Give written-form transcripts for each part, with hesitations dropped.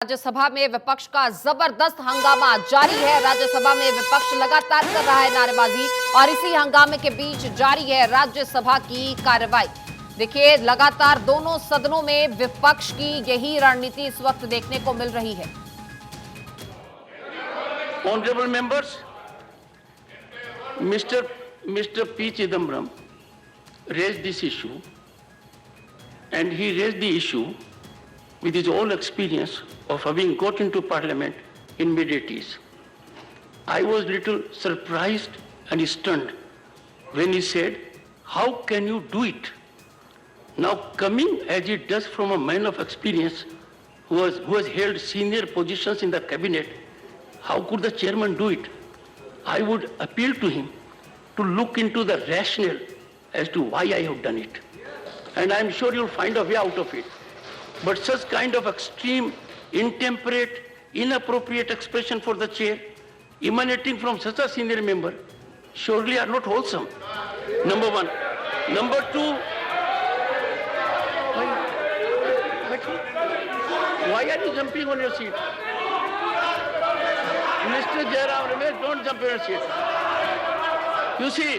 राज्यसभा में विपक्ष का जबरदस्त हंगामा जारी है। राज्यसभा में विपक्ष लगातार कर रहा है नारेबाजी और इसी हंगामे के बीच जारी है राज्यसभा की कार्रवाई। देखिए, लगातार दोनों सदनों में विपक्ष की यही रणनीति इस वक्त देखने को मिल रही है। Honorable members, Mr. P. Chidambaram raised this issue, and he raised the issue with his own experience of having got into parliament in mid-80s. I was little surprised and stunned when he said, "How can you do it?" Now, coming as it does from a man of experience who has held senior positions in the cabinet, how could the chairman do it? I would appeal to him to look into the rationale as to why I have done it. And I'm sure you'll find a way out of it. But such kind of extreme, intemperate, inappropriate expression for the chair, emanating from such a senior member, surely are not wholesome. Number one. Number two, why are you jumping on your seat? Mr. Jairam Ramesh, don't jump on your seat. You see,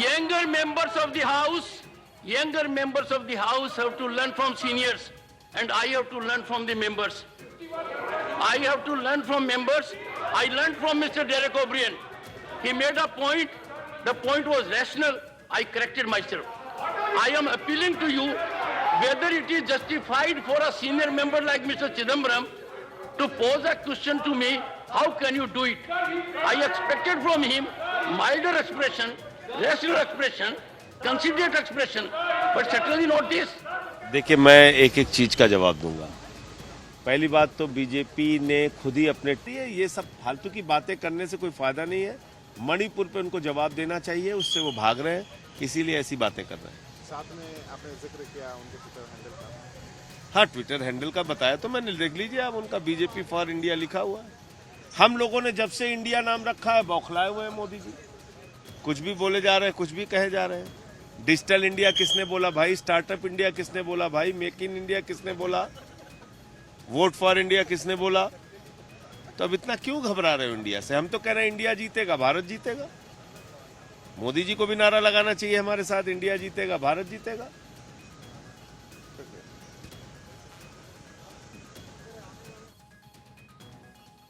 younger members of the House have to learn from seniors, and I have to learn from the members. I have to learn from members. I learned from Mr. Derek O'Brien. He made a point. The point was rational. I corrected myself. I am appealing to you whether it is justified for a senior member like Mr. Chidambaram to pose a question to me, how can you do it? I expected from him milder expression, rational expression, considerate expression, but certainly not this. देखिए, मैं एक एक चीज का जवाब दूंगा। पहली बात तो बीजेपी ने खुद ही अपने ये सब फालतू की बातें करने से कोई फायदा नहीं है। मणिपुर पे उनको जवाब देना चाहिए, उससे वो भाग रहे हैं, इसीलिए ऐसी बातें कर रहे हैं। साथ में आपने जिक्र किया उनके ट्विटर हैंडल का। हाँ, ट्विटर हैंडल का बताया तो मैंने, देख लीजिए आप, उनका बीजेपी फॉर इंडिया लिखा हुआ है। हम लोगों ने जब से इंडिया नाम रखा है बौखलाए हुए हैं मोदी जी। कुछ भी बोले जा रहे हैं, कुछ भी कहे जा रहे हैं। डिजिटल इंडिया किसने बोला भाई? स्टार्टअप इंडिया किसने बोला भाई? मेक इन इंडिया किसने बोला? वोट फॉर इंडिया किसने बोला? तो अब इतना क्यों घबरा रहे हो इंडिया से? हम तो कह रहे हैं इंडिया जीतेगा, भारत जीतेगा। मोदी जी को भी नारा लगाना चाहिए हमारे साथ, इंडिया जीतेगा, भारत जीतेगा।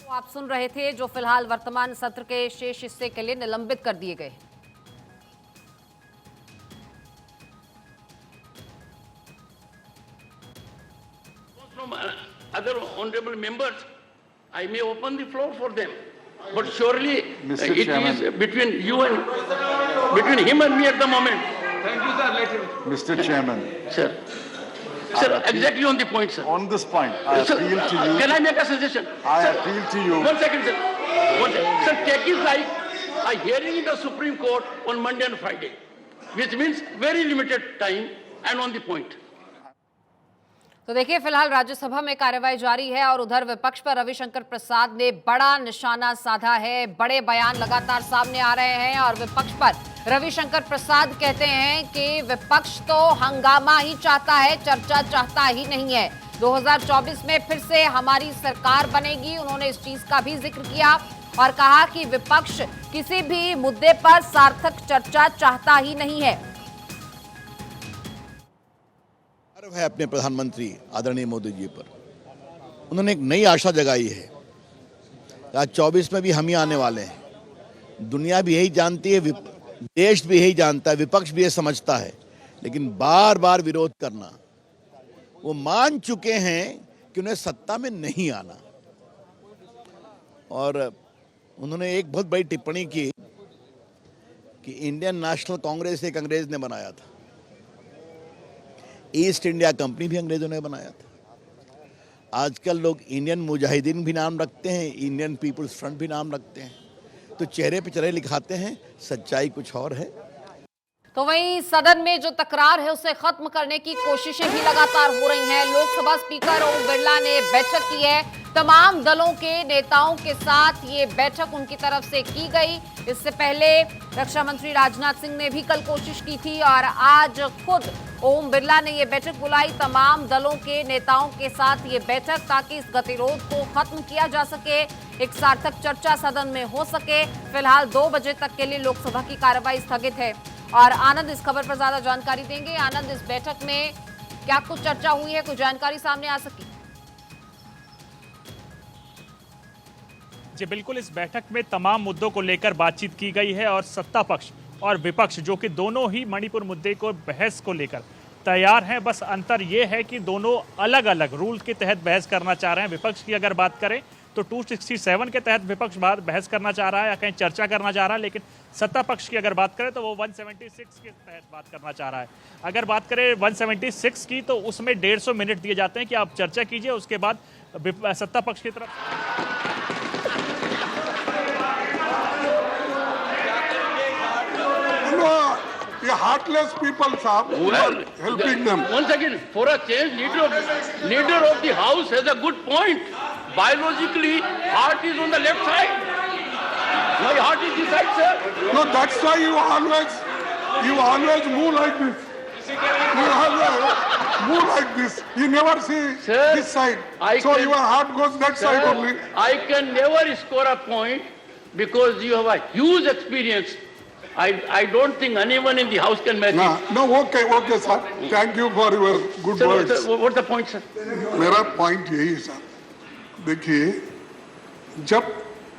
तो आप सुन रहे थे जो फिलहाल वर्तमान सत्र के शेष हिस्से के लिए निलंबित कर दिए गए। From other honorable members, I may open the floor for them. But surely Mr. it Chairman. is between him and me at the moment. Thank you, sir. Let him. Mr. Chairman, Sir, exactly on the point, sir. on this point, I Sir, appeal to you. can I make a suggestion? I Sir, appeal to you. 1 second, sir. 1 second. Sir, take it like a hearing in the Supreme Court on Monday and Friday, which means very limited time and on the point. तो देखिए, फिलहाल राज्यसभा में कार्रवाई जारी है और उधर विपक्ष पर रविशंकर प्रसाद ने बड़ा निशाना साधा है। बड़े बयान लगातार सामने आ रहे हैं और विपक्ष पर रविशंकर प्रसाद कहते हैं कि विपक्ष तो हंगामा ही चाहता है, चर्चा चाहता ही नहीं है। 2024 में फिर से हमारी सरकार बनेगी, उन्होंने इस चीज का भी जिक्र किया और कहा कि विपक्ष किसी भी मुद्दे पर सार्थक चर्चा चाहता ही नहीं है। है अपने प्रधानमंत्री आदरणीय मोदी जी पर। उन्होंने एक नई आशा जगाई है। आज 24 में भी हम ही आने वाले हैं। दुनिया भी यही जानती है, देश भी यही जानता है, विपक्ष भी ये समझता है, लेकिन बार बार विरोध करना। वो मान चुके हैं कि उन्हें सत्ता में नहीं आना। और उन्होंने एक बहुत बड़ी टिप्पणी की कि इंडियन नेशनल कांग्रेस एक अंग्रेज ने बनाया था, ईस्ट इंडिया कंपनी भी अंग्रेजों ने बनाया था। आजकल लोग इंडियन मुजाहिदीन भी नाम रखते हैं, इंडियन पीपुल्स फ्रंट भी नाम रखते हैं, तो चेहरे पे चेहरे लिखाते हैं, सच्चाई कुछ और है। तो वहीं सदन में जो तकरार है उसे खत्म करने की कोशिशें भी लगातार हो रही हैं। लोकसभा स्पीकर ओम बिरला ने बैठक की है, तमाम दलों के नेताओं के साथ ये बैठक उनकी तरफ से की गई। इससे पहले रक्षा मंत्री राजनाथ सिंह ने भी कल कोशिश की थी और आज खुद ओम बिरला ने ये बैठक बुलाई, तमाम दलों के नेताओं के साथ ये बैठक, ताकि इस गतिरोध को खत्म किया जा सके, एक सार्थक चर्चा सदन में हो सके। फिलहाल 2 बजे तक के लिए लोकसभा की कार्रवाई स्थगित है। और आनंद इस खबर पर ज्यादा जानकारी देंगे। आनंद, इस बैठक में क्या कुछ चर्चा हुई है, कुछ जानकारी सामने आ सकी? जी बिल्कुल, इस बैठक में तमाम मुद्दों को लेकर बातचीत की गई है और सत्ता पक्ष और विपक्ष जो कि दोनों ही मणिपुर मुद्दे को बहस को लेकर तैयार हैं। बस अंतर ये है कि दोनों अलग अलग रूल के तहत बहस करना चाह रहे हैं। विपक्ष की अगर बात करें तो 267 के तहत विपक्ष बहस करना चाह रहा है या कहीं चर्चा करना चाह रहा है, लेकिन सत्ता पक्ष की अगर बात करें तो वो 176 के तहत बात करना चाह रहा है। अगर बात करें 176 की तो उसमें 150 मिनट दिए जाते हैं कि आप चर्चा कीजिए, उसके बाद सत्ता पक्ष की तरफ The heartless people, sir, Well, helping them. Once again, for a change, leader of the house has a good point. Biologically, heart is on the left side. My heart is this side, sir. No, that's why you always move like this. You always move like this. You never see Sir, this side. So your heart goes that Sir, side only. I can never score a point because you have a huge experience. I don't think anyone in the house can match it. No, okay, sir. Thank you for your good Sir, words. what's the point, sir? मेरा point यही है sir, देखिए जब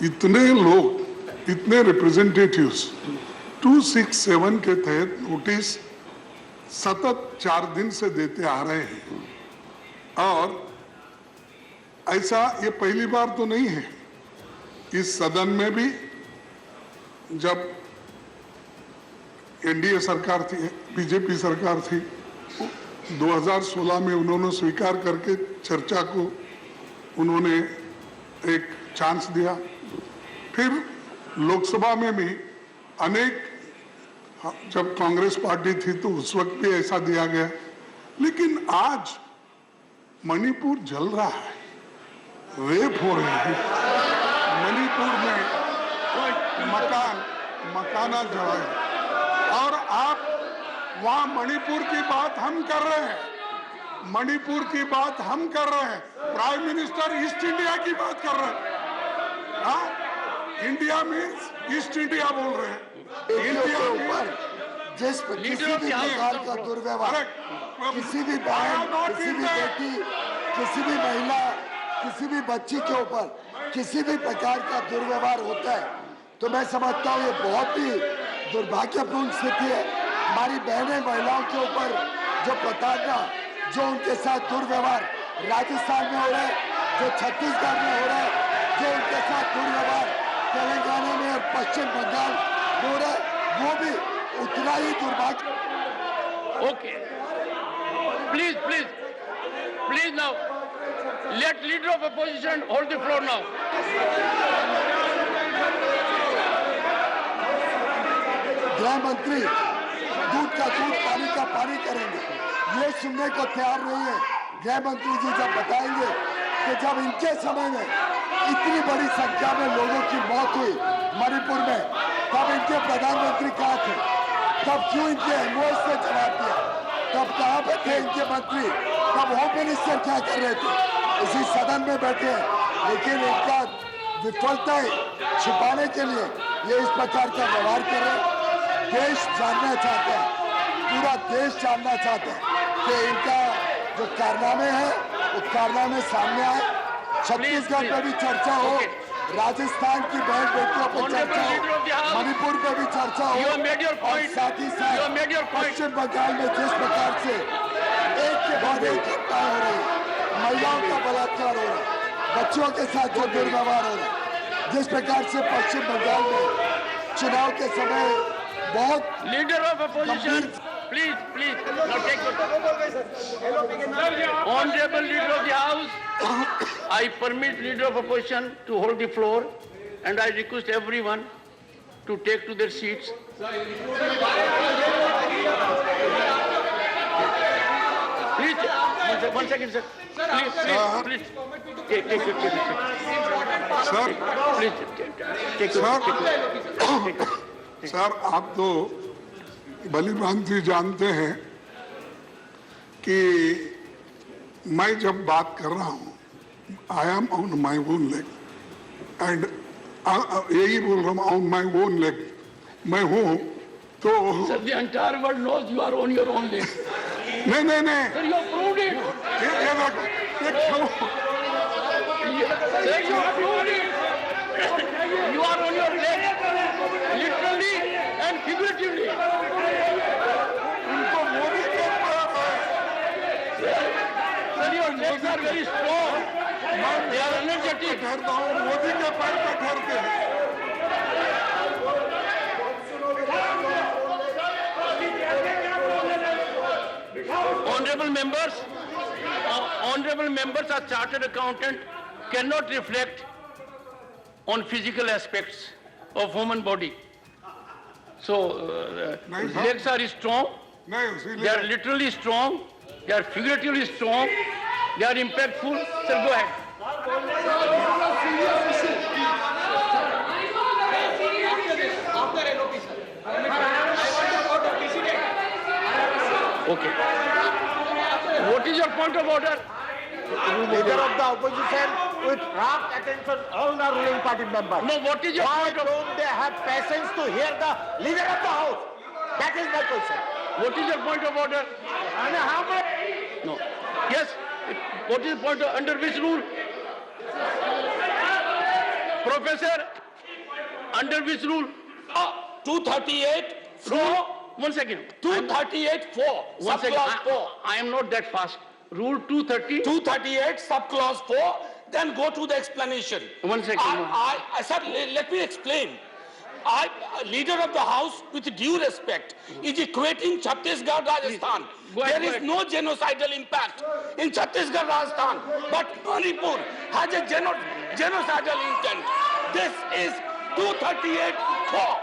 इतने लोग, इतने representatives 267 के तहत नोटिस सतत 4 दिन से देते आ रहे हैं और ऐसा ये पहली बार तो नहीं है। इस सदन में भी जब एनडीए सरकार थी, बीजेपी सरकार थी, 2016 में उन्होंने स्वीकार करके चर्चा को उन्होंने एक चांस दिया। फिर लोकसभा में भी अनेक, जब कांग्रेस पार्टी थी तो उस वक्त भी ऐसा दिया गया। लेकिन आज मणिपुर जल रहा है, रेप हो रहे हैं, मणिपुर में मकाना जला है और आप वहां मणिपुर की बात हम कर रहे हैं, मणिपुर की बात हम कर रहे हैं, प्राइम मिनिस्टर ईस्ट इंडिया की बात कर रहे हैं। हाँ, इंडिया मीन्स ईस्ट इंडिया बोल रहे हैं। इंडिया के ऊपर जिस किसी भी प्रकार का दुर्व्यवहार, किसी भी बहन, किसी भी बेटी, किसी भी महिला, किसी भी बच्ची के ऊपर किसी भी प्रकार का दुर्व्यवहार होता है तो मैं समझता हूँ ये बहुत ही दुर्भाग्यपूर्ण स्थिति है। हमारी बहनें, महिलाओं के ऊपर जो प्रताड़ना, जो उनके साथ दुर्व्यवहार राजस्थान में हो रहा है, जो छत्तीसगढ़ में हो रहा है, जो उनके साथ दुर्व्यवहार तेलंगाना में और पश्चिम बंगाल में हो रहा है, वो भी उतना ही दुर्भाग्य। Okay. Please now. Let leader of opposition hold the floor now. गृह मंत्री दूध का दूध, पानी का पानी करेंगे, ये सुनने को तैयार नहीं है। गृह मंत्री जी जब बताएंगे कि जब इनके समय में इतनी बड़ी संख्या में लोगों की मौत हुई मणिपुर में, तब इनके प्रधानमंत्री कहाँ थे? तब क्यों इनके एमओएस से जवाब दिया? तब कहाँ पे थे इनके मंत्री? तब होम मिनिस्टर क्या कर रहे थे? इसी सदन में बैठे हैं, लेकिन इनका विफलता छिपाने के लिए ये इस प्रकार का व्यवहार कर रहे हैं। देश जानना चाहता है, पूरा देश जानना चाहता है कि इनका जो कारनामे हैं वो कारनामे सामने आए। छत्तीसगढ़ पे भी चर्चा हो, राजस्थान की बहन बेटियों पर चर्चा हो, मणिपुर पे भी चर्चा हो और साथ ही साथ पश्चिम बंगाल में जिस प्रकार से एक के बाद एक घटना हो रही है, महिलाओं का बलात्कार हो रहा है, बच्चों के साथ जो दुर्व्यवहार हो रहा है, जिस प्रकार से पश्चिम बंगाल में चुनाव के समय बहुत Leader of opposition, please, now take your Honorable Leader of the House, I permit Leader of opposition to hold the floor and I request everyone to take to their seats. Please, one second, sir. Please. Take your seat. Sir, Please, take your seat. Sir आप तो भली भांति जानते हैं कि मैं जब बात कर रहा हूँ, I am on my own leg and यही बोल रहा हूँ, ऑन माई ओन लेग मैं हूँ, तो Sir, the entire world knows you are on your own leg. नहीं Sir, you have proved it. ये क्यों? Sir, you have proved it. You are on your leg, literally and figuratively. उनको मोदी के Sir, your legs are very strong. They are energetic. ठहरता हूँ, मोदी के पैर पे ठहरते हैं। Honorable members, a chartered accountant cannot reflect on physical aspects of human body. So, नहीं, sir. legs are strong, नहीं they are उसीलिए literally strong, they are figuratively strong, they are impactful. Sir, go ahead. Okay. What is your point of order? Leader of the opposition with rapt attention all the ruling party members. No, what is your Why point of don't they have patience to hear the leader of the house? That is my question. What is your point of order? And how much? No. Yes. What is the point of, under which rule? Professor, under which rule? 238 Rule. One second. 238 4 One second. subclause 4 I am not that fast. Rule 230. 238 subclause 4 then go to the explanation. One second. I said let me explain. Leader of the house with due respect is equating Chhattisgarh Rajasthan. Go ahead, There go is ahead. no genocidal impact in Chhattisgarh Rajasthan, but Manipur has a genocidal intent. This is 238 4.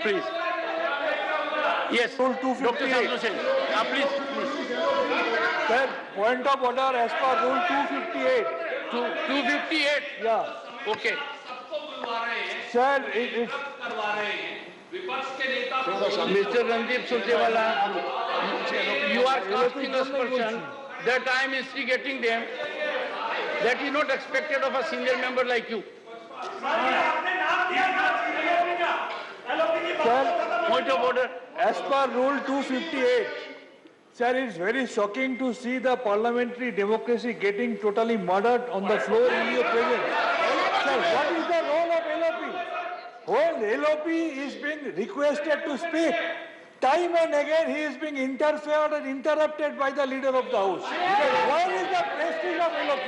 Please. Yes. Rule Dr. 258. Sadhu Sen. Please. Sir, point of order as per rule 258. 258. Yeah. Okay. Sir, it's Mr. Randeep Surjewala, you are casting aspersion that I am instigating them. That is not expected of a senior member like you. sir, Point of order. as per rule 258. Sir, it's very shocking to see the parliamentary democracy getting totally murdered on the floor in your presence. Sir, what is the role of LOP? When LOP is being requested to speak, time and again he is being interfered and interrupted by the leader of the house. Sir, where is the prestige of LOP?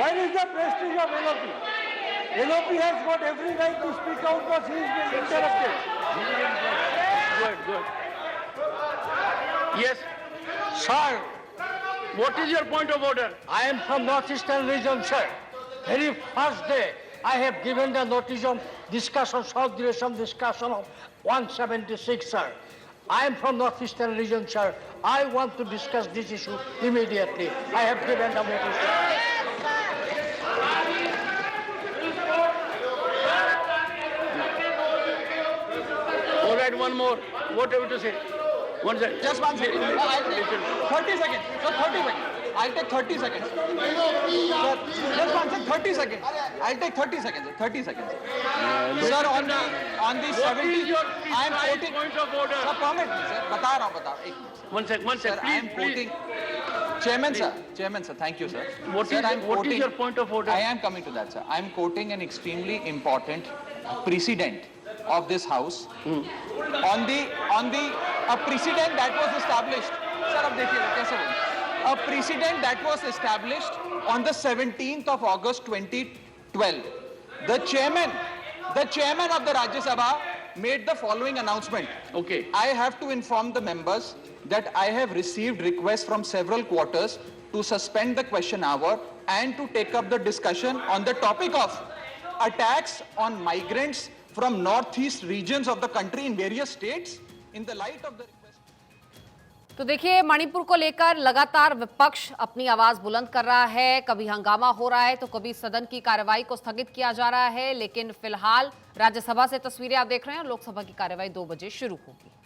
Where is the prestige of LOP? LOP has got every right to speak out, but he is being interrupted. Good. Yes. Sir, What is your point of order? I am from Northeastern region, sir. Very first day, I have given the notice of discussion, South Direction discussion of 176, sir. I am from Northeastern region, sir. I want to discuss this issue immediately. I have given the notice. All right, one more. What have you to say? One second. Just 1 second. I'll take 30 seconds. Sir, 30 seconds. I'll take 30 seconds. Sir, just 1 second. 30 seconds. I'll take 30 seconds. Sir. 30 seconds. Sir, on the What is 70, your I am precise quoting. point of order? Sir, permit me, sir. बता रहा हूँ. एक minute. One second. Sir, I am Please. quoting. Chairman, sir. Thank you, sir. What Sir, is- I am what is quoting- your point of order? I am coming to that, sir. I am quoting an extremely important precedent of this house on the a precedent that was established. Sir, अब देखिए कैसे बोलूं? A precedent that was established on the 17th of August 2012. The chairman of the Rajya Sabha made the following announcement. Okay. I have to inform the members that I have received requests from several quarters to suspend the question hour and to take up the discussion on the topic of attacks on migrants from northeast regions of the country in various states in the light of the request. तो देखिए, मणिपुर को लेकर लगातार विपक्ष अपनी आवाज बुलंद कर रहा है। कभी हंगामा हो रहा है तो कभी सदन की कार्यवाही को स्थगित किया जा रहा है, लेकिन फिलहाल राज्यसभा से तस्वीरें आप देख रहे हैं। लोकसभा की कार्यवाही 2 बजे शुरू होगी।